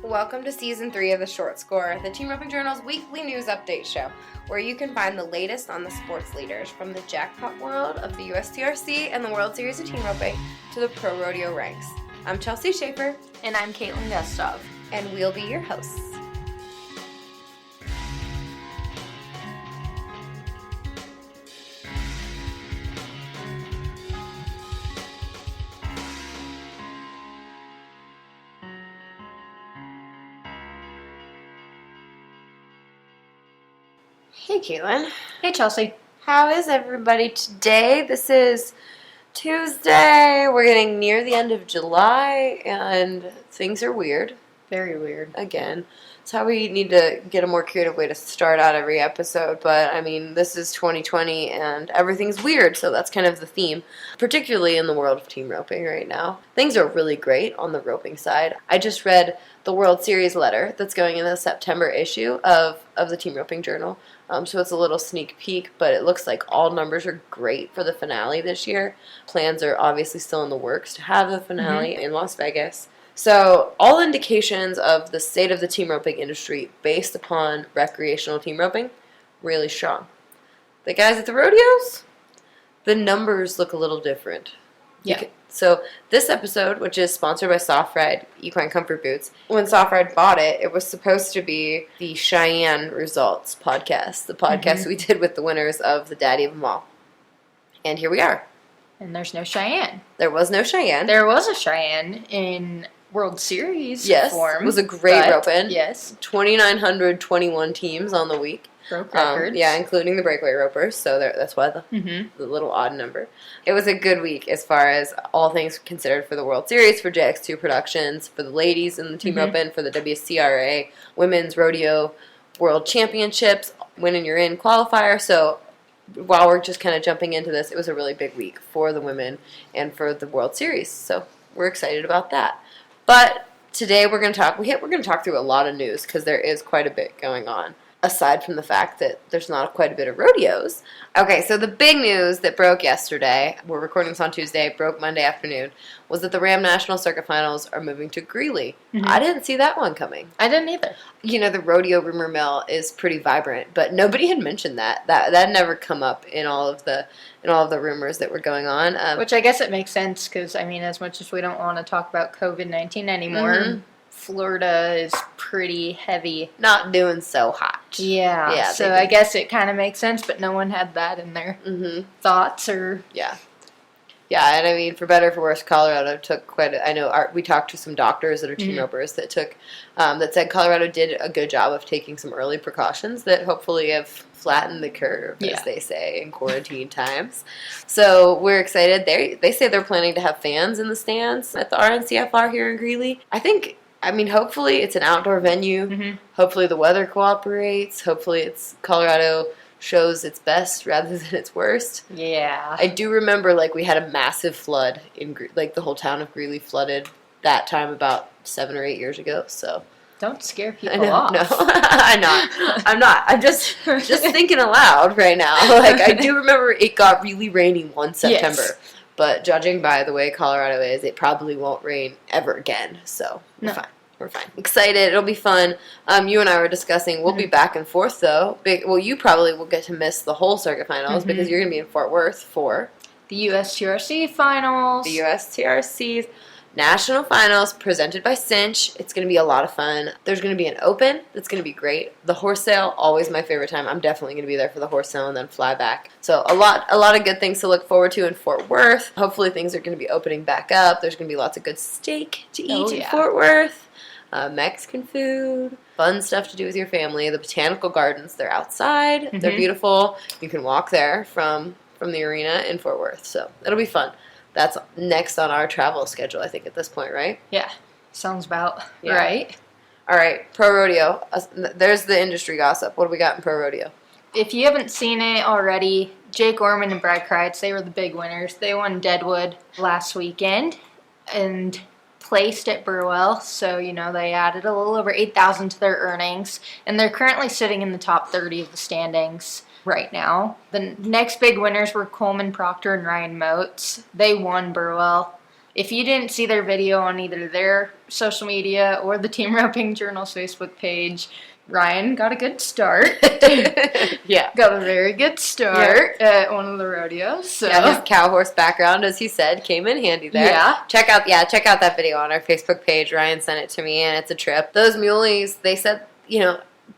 Welcome to Season 3 of The Short Score, the Team Roping Journal's weekly news update show, where you can find the latest on the sports leaders from the jackpot world of the USTRC and the World Series of Team Roping to the pro rodeo ranks. I'm Chelsea Schaefer. And I'm Caitlin Gustov. And we'll be your hosts. Hey, Caitlin. Hey, Chelsea. How is everybody today? This is Tuesday. We're getting near the end of July, and things are weird. Very weird. Again. It's how we need to get a more creative way to start out every episode, but, I mean, this is 2020, and everything's weird, so that's kind of the theme, particularly in the world of team roping right now. Things are really great on the roping side. I just read the World Series letter that's going in the September issue of the Team Roping Journal. So it's a little sneak peek, but it looks like all numbers are great for the finale this year. Plans are obviously still in the works to have the finale in Las Vegas. So all indications of the state of the team roping industry based upon recreational team roping, really strong. The guys at the rodeos, the numbers look a little different. Yeah. So this episode, which is sponsored by SoftRide Equine Comfort Boots, when SoftRide bought it, it was supposed to be the Cheyenne Results podcast, the podcast we did with the winners of the Daddy of Them All. And here we are. And there's no Cheyenne. There was no Cheyenne. There was a Cheyenne in World Series form. It was a great roping. Yes. 2,921 teams on the week. Broke records. Yeah, including the breakaway ropers, so that's why the little odd number. It was a good week as far as all things considered for the World Series, for JX2 Productions, for the ladies in the team roping, for the WCRA Women's Rodeo World Championships, Win and You're In qualifier. So while we're just kind of jumping into this, it was a really big week for the women and for the World Series. So we're excited about that. But today we're going to talk through a lot of news because there is quite a bit going on, aside from the fact that there's not quite a bit of rodeos. Okay, so the big news that broke yesterday, we're recording this on Tuesday, broke Monday afternoon, was that the Ram National Circuit Finals are moving to Greeley. I didn't see that one coming. I didn't either. You know, the rodeo rumor mill is pretty vibrant, but nobody had mentioned that. That never come up in all of the rumors that were going on. Which I guess it makes sense because, I mean, as much as we don't want to talk about COVID-19 anymore, Florida is pretty heavy. Not doing so hot. Yeah, so I guess it kind of makes sense, but no one had that in their thoughts or... Yeah, and I mean, for better or for worse, Colorado took quite I know we talked to some doctors that are team ropers that that said Colorado did a good job of taking some early precautions that hopefully have flattened the curve, as they say, in quarantine times. So we're excited. They say they're planning to have fans in the stands at the RNCFR here in Greeley. Hopefully it's an outdoor venue. Hopefully the weather cooperates. Hopefully it's Colorado shows its best rather than its worst. Yeah. I do remember, we had a massive flood in, the whole town of Greeley flooded that time about 7 or 8 years ago, so. Don't scare people off. No, I'm not. I'm just thinking aloud right now. I do remember it got really rainy one September. Yes. But judging by the way Colorado is, it probably won't rain ever again, so we're fine. We're fine. Excited. It'll be fun. You and I were discussing, we'll be back and forth, though. You probably will get to miss the whole circuit finals because you're going to be in Fort Worth for... the USTRC finals. The USTRC National Finals presented by Cinch. It's going to be a lot of fun. There's going to be an open that's going to be great. The horse sale, always my favorite time. I'm definitely going to be there for the horse sale and then fly back. So a lot of good things to look forward to in Fort Worth. Hopefully things are going to be opening back up. There's going to be lots of good steak to eat in Fort Worth. Mexican food, fun stuff to do with your family. The botanical gardens, they're outside. They're beautiful. You can walk there from the arena in Fort Worth. So it'll be fun. That's next on our travel schedule, I think, at this point, right? Yeah. Sounds about right. All right. Pro Rodeo. There's the industry gossip. What do we got in Pro Rodeo? If you haven't seen it already, Jake Orman and Brad Kreitz, they were the big winners. They won Deadwood last weekend. And placed at Burwell, so they added a little over $8,000 to their earnings, and they're currently sitting in the top 30 of the standings right now. The next big winners were Coleman Proctor and Ryan Moats. They won Burwell. If you didn't see their video on either their social media or the Team Roping Journal's Facebook page, Ryan got a good start. Yeah. Got a very good start at one of the rodeos. So. Yeah, his cow horse background, as he said, came in handy there. Yeah. Check out that video on our Facebook page. Ryan sent it to me, and it's a trip. Those muleys, they said,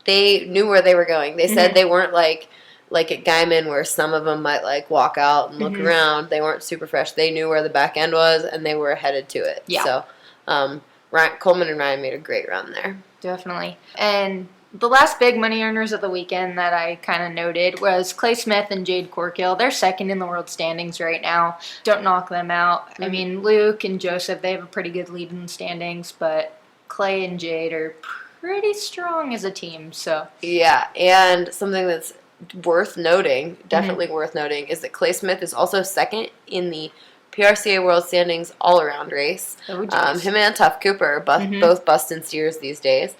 they knew where they were going. They said they weren't like at Guyman, where some of them might walk out and look around. They weren't super fresh. They knew where the back end was, and they were headed to it. Yeah. So, Coleman and Ryan made a great run there. Definitely. And the last big money earners of the weekend that I kind of noted was Clay Smith and Jade Corkill. They're second in the world standings right now. Don't knock them out. I mean, Luke and Joseph, they have a pretty good lead in the standings, but Clay and Jade are pretty strong as a team. So yeah, and something that's worth noting, definitely worth noting, is that Clay Smith is also second in the PRCA World Standings all-around race. Oh, him and Tough Cooper both busting steers these days.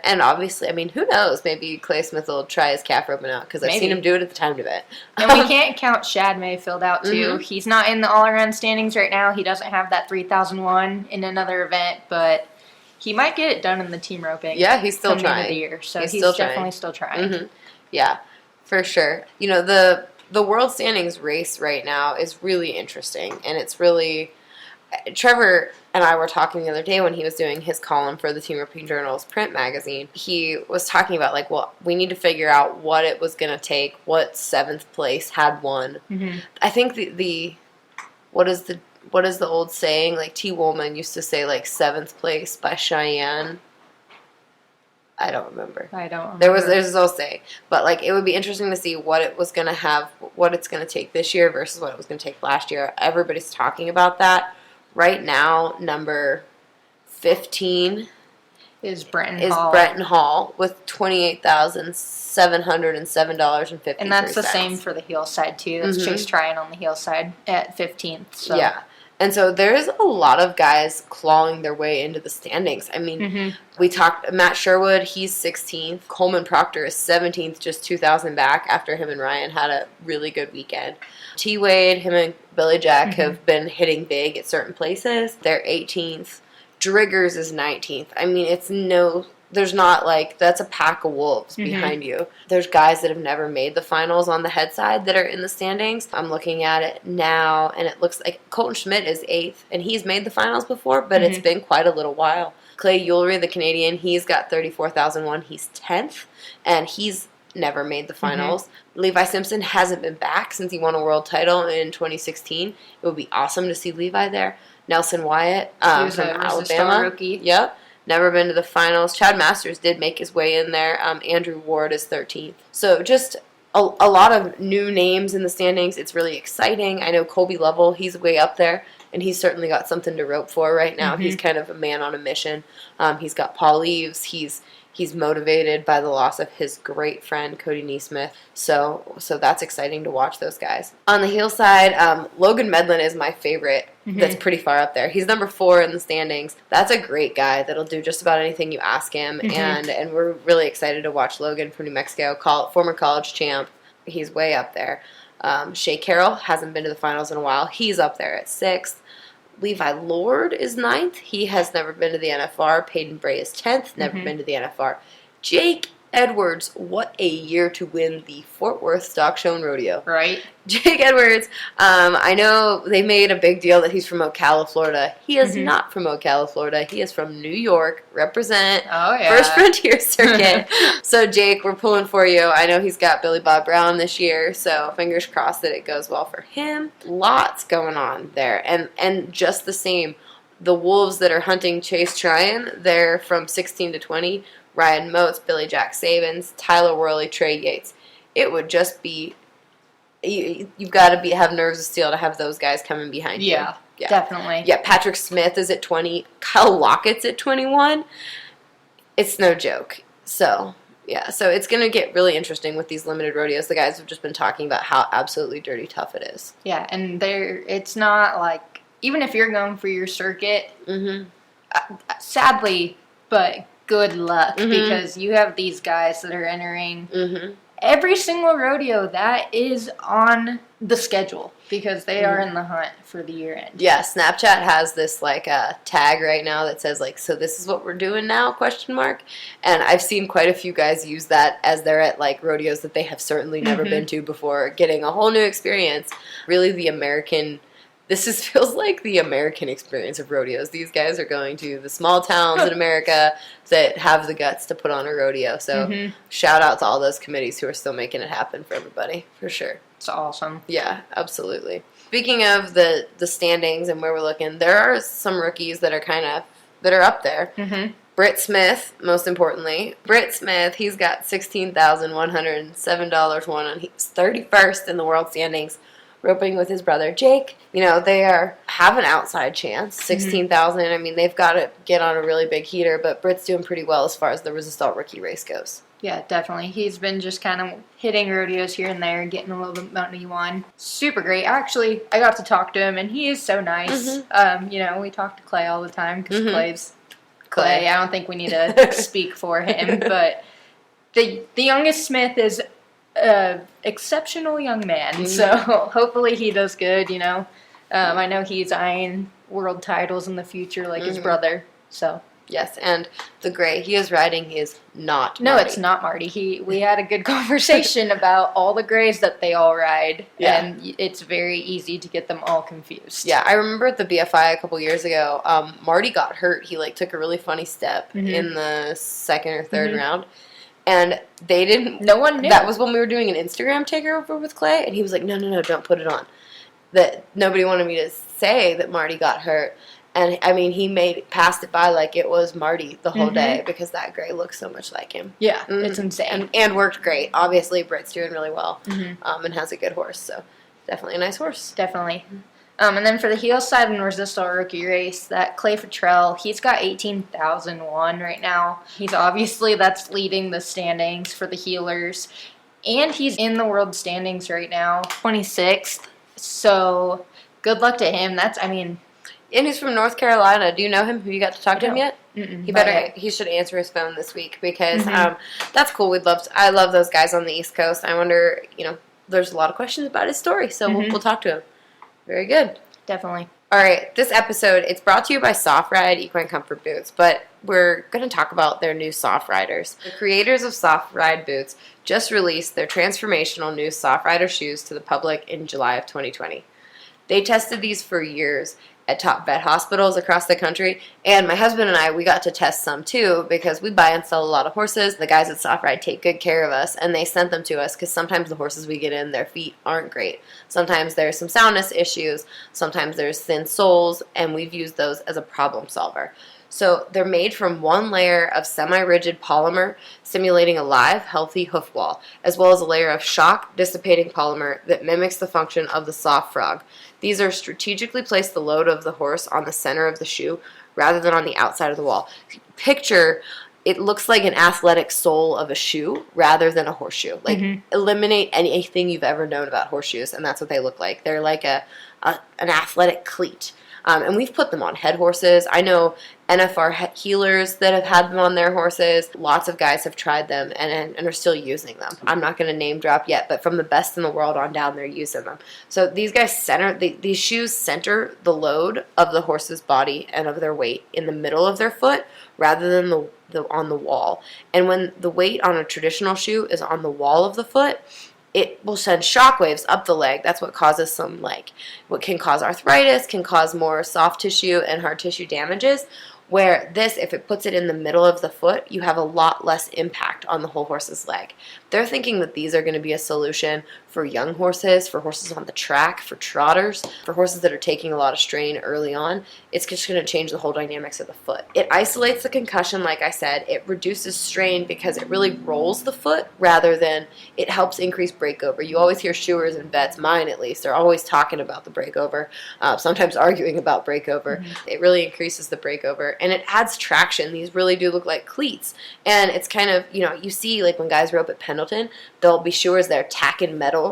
And obviously, I mean, who knows? Maybe Clay Smith will try his calf roping out, because I've seen him do it at the timed event. And we can't count Shad Mayfield out, too. He's not in the all-around standings right now. He doesn't have that 3001 in another event, but he might get it done in the team roping. Yeah, he's still trying. Of the year, so he's definitely still trying. Yeah, for sure. The world standings race right now is really interesting, and it's really... Trevor and I were talking the other day when he was doing his column for the Team Roping Journal's print magazine. He was talking about, we need to figure out what it was going to take, what 7th place had won. I think what is the old saying? T. Woolman used to say, 7th place by Cheyenne. I don't remember. There's this old saying. But, it would be interesting to see what it was going to have, what it's going to take this year versus what it was going to take last year. Everybody's talking about that. Right now, number 15 is Brenton Hall with $28,707.53. And that's the same for the heel side, too. That's Chase Tryon on the heel side at 15th. So. Yeah. And so there's a lot of guys clawing their way into the standings. I mean, we talked, Matt Sherwood, he's 16th. Coleman Proctor is 17th, just 2,000 back after him and Ryan had a really good weekend. T-Wade, him and Billy Jack have been hitting big at certain places. They're 18th. Driggers is 19th. I mean, there's not that's a pack of wolves behind you. There's guys that have never made the finals on the head side that are in the standings. I'm looking at it now, and it looks like Colton Schmidt is 8th, and he's made the finals before, but it's been quite a little while. Clay Ulery, the Canadian, he's got 34,001. He's 10th, and he's never made the finals. Levi Simpson hasn't been back since he won a world title in 2016. It would be awesome to see Levi there. Nelson Wyatt from Alabama. Rookie. Yep. Never been to the finals. Chad Masters did make his way in there. Andrew Ward is 13th. So just a lot of new names in the standings. It's really exciting. I know Colby Lovell, he's way up there, and he's certainly got something to rope for right now. He's kind of a man on a mission. He's got Paul Eves. He's motivated by the loss of his great friend, Cody Neesmith. So that's exciting to watch those guys. On the heel side, Logan Medlin is my favorite. That's pretty far up there. He's number 4 in the standings. That's a great guy that'll do just about anything you ask him. And we're really excited to watch Logan from New Mexico, former college champ. He's way up there. Shea Carroll hasn't been to the finals in a while. He's up there at 6th. Levi Lord is 9th. He has never been to the NFR. Peyton Bray is 10th. Never been to the NFR. Jake Edwards, what a year to win the Fort Worth Stock Show and Rodeo. Right. Jake Edwards, I know they made a big deal that he's from Ocala, Florida. He is not from Ocala, Florida. He is from New York. Represent First Frontier Circuit. So, Jake, we're pulling for you. I know he's got Billy Bob Brown this year, so fingers crossed that it goes well for him. Lots going on there. And just the same, the Wolves that are hunting Chase Tryon, they're from 16 to 20. Ryan Moats, Billy Jack Sabins, Tyler Worley, Trey Yates. It would just be... You've got to have nerves of steel to have those guys coming behind you. Yeah, definitely. Yeah, Patrick Smith is at 20. Kyle Lockett's at 21. It's no joke. So it's going to get really interesting with these limited rodeos. The guys have just been talking about how absolutely dirty tough it is. Yeah, and it's not even if you're going for your circuit, sadly, but good luck, because you have these guys that are entering every single rodeo that is on the schedule because they are in the hunt for the year end. Yeah, Snapchat has this like tag right now that says like, so this is what we're doing now, question mark. And I've seen quite a few guys use that as they're at like rodeos that they have certainly never been to before, getting a whole new experience. Really feels like the American experience of rodeos. These guys are going to the small towns in America that have the guts to put on a rodeo. So shout out to all those committees who are still making it happen for everybody, for sure. It's awesome. Yeah, absolutely. Speaking of the standings and where we're looking, there are some rookies that are up there. Britt Smith, most importantly. Britt Smith, he's got $16,107 won, and he's 31st in the world standings, roping with his brother Jake. You know, they have an outside chance. 16,000. I mean, they've got to get on a really big heater, but Britt's doing pretty well as far as the Resistol rookie race goes. Yeah, definitely. He's been just kind of hitting rodeos here and there, getting a little bit of money won. Super great. Actually, I got to talk to him, and he is so nice. You know, we talk to Clay all the time because Clay's Clay. I don't think we need to speak for him, but the youngest Smith is an exceptional young man, so hopefully he does good, you know. I know he's eyeing world titles in the future like his brother, so... Yes, and the gray he is riding is not Marty. No, it's not Marty. We had a good conversation about all the grays that they all ride, and it's very easy to get them all confused. Yeah, I remember at the BFI a couple years ago, Marty got hurt. He, like, took a really funny step in the second or third round, and they didn't... No one knew. That was when we were doing an Instagram takeover with Clay, and he was like, no, don't put it on. That nobody wanted me to say that Marty got hurt. And, I mean, he passed it by like it was Marty the whole day because that gray looks so much like him. Yeah, it's insane. And worked great. Obviously, Britt's doing really well and has a good horse. So, definitely a nice horse. Definitely. And then for the heel side in Resistol rookie race, that Clay Futrell, he's got 18,001 right now. That's leading the standings for the heelers. And he's in the world standings right now, 26th. So, good luck to him. And he's from North Carolina. Do you know him? Have you got to talk to him yet? He should answer his phone this week because that's cool. I love those guys on the East Coast. I wonder, there's a lot of questions about his story, so we'll talk to him. Very good. Definitely. All right, this episode, it's brought to you by Soft Ride Equine Comfort Boots, but we're going to talk about their new Soft Riders. The creators of Soft Ride Boots just released their transformational new Soft Rider shoes to the public in July of 2020. They tested these for years at top vet hospitals across the country, and my husband and I, we got to test some too because we buy and sell a lot of horses. The guys at Soft Ride take good care of us, and they sent them to us because sometimes the horses we get in, their feet aren't great. Sometimes there's some soundness issues, sometimes there's thin soles, and we've used those as a problem solver. So they're made from one layer of semi-rigid polymer simulating a live, healthy hoof wall, as well as a layer of shock-dissipating polymer that mimics the function of the soft frog. These are strategically placed the load of the horse on the center of the shoe rather than on the outside of the wall. Picture, it looks like an athletic sole of a shoe rather than a horseshoe. Like, eliminate anything you've ever known about horseshoes, and that's what they look like. They're like an athletic cleat. And we've put them on head horses. I know NFR healers that have had them on their horses. Lots of guys have tried them and are still using them. I'm not going to name drop yet, but from the best in the world on down, they're using them. So these guys these shoes center the load of the horse's body and of their weight in the middle of their foot rather than on the wall. And when the weight on a traditional shoe is on the wall of the foot, it will send shockwaves up the leg. That's what causes what can cause arthritis, can cause more soft tissue and hard tissue damages. Where this, if it puts it in the middle of the foot, you have a lot less impact on the whole horse's leg. They're thinking that these are going to be a solution for young horses, for horses on the track, for trotters, for horses that are taking a lot of strain early on. It's just going to change the whole dynamics of the foot. It isolates the concussion, like I said. It reduces strain because it really rolls the foot rather than it helps increase breakover. You always hear shoers and vets, mine at least, they're always talking about the breakover, sometimes arguing about breakover. It really increases the breakover, and it adds traction. These really do look like cleats, and it's kind of, you see like when guys rope at Pendleton, there'll be shoers that are tacking metal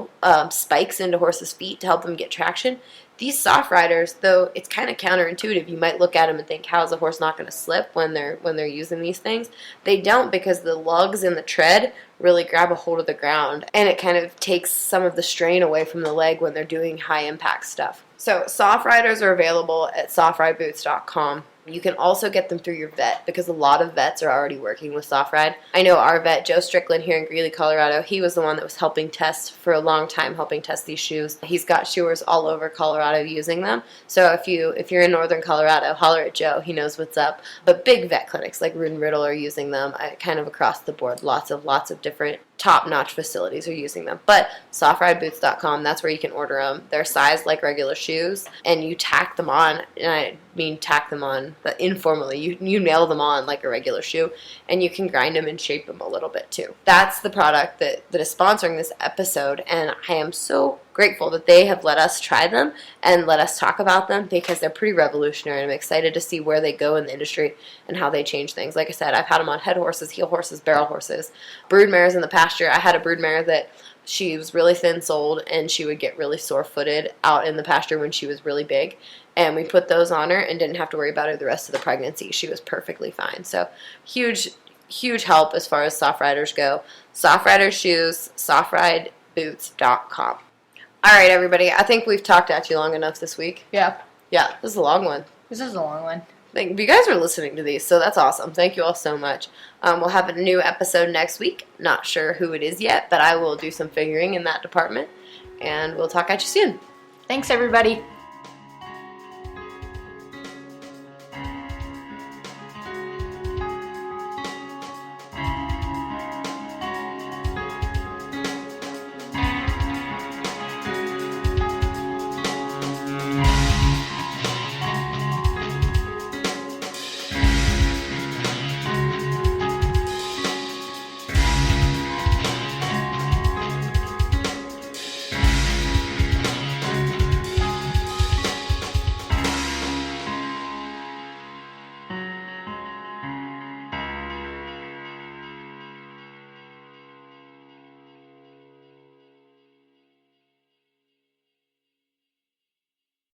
spikes into horses' feet to help them get traction. These Soft Riders, though, it's kind of counterintuitive. You might look at them and think, how is a horse not going to slip when they're using these things? They don't, because the lugs in the tread really grab a hold of the ground, and it kind of takes some of the strain away from the leg when they're doing high impact stuff. So Soft Riders are available at softride.boots.com. You can also get them through your vet because a lot of vets are already working with Soft Ride. I know our vet, Joe Strickland, here in Greeley, Colorado, he was the one that was helping test for a long time, helping test these shoes. He's got shoers all over Colorado using them. So if you're in northern Colorado, holler at Joe. He knows what's up. But big vet clinics like Root and Riddle are using them kind of across the board. Lots of different top-notch facilities are using them. But softride.boots.com, that's where you can order them. They're sized like regular shoes, and you tack them on, and I mean tack them on but informally. You nail them on like a regular shoe, and you can grind them and shape them a little bit too. That's the product that is sponsoring this episode, and I am so grateful that they have let us try them and let us talk about them because they're pretty revolutionary. I'm excited to see where they go in the industry and how they change things. Like I said, I've had them on head horses, heel horses, barrel horses, brood mares in the pasture. I had a brood mare that she was really thin-soled and she would get really sore-footed out in the pasture when she was really big. And we put those on her and didn't have to worry about her the rest of the pregnancy. She was perfectly fine. So huge help as far as Soft Riders go. Soft Rider shoes, softride.boots.com. All right, everybody. I think we've talked at you long enough this week. Yeah. Yeah, this is a long one. This is a long one. You guys are listening to these, so that's awesome. Thank you all so much. We'll have a new episode next week. Not sure who it is yet, but I will do some figuring in that department. And we'll talk at you soon. Thanks, everybody.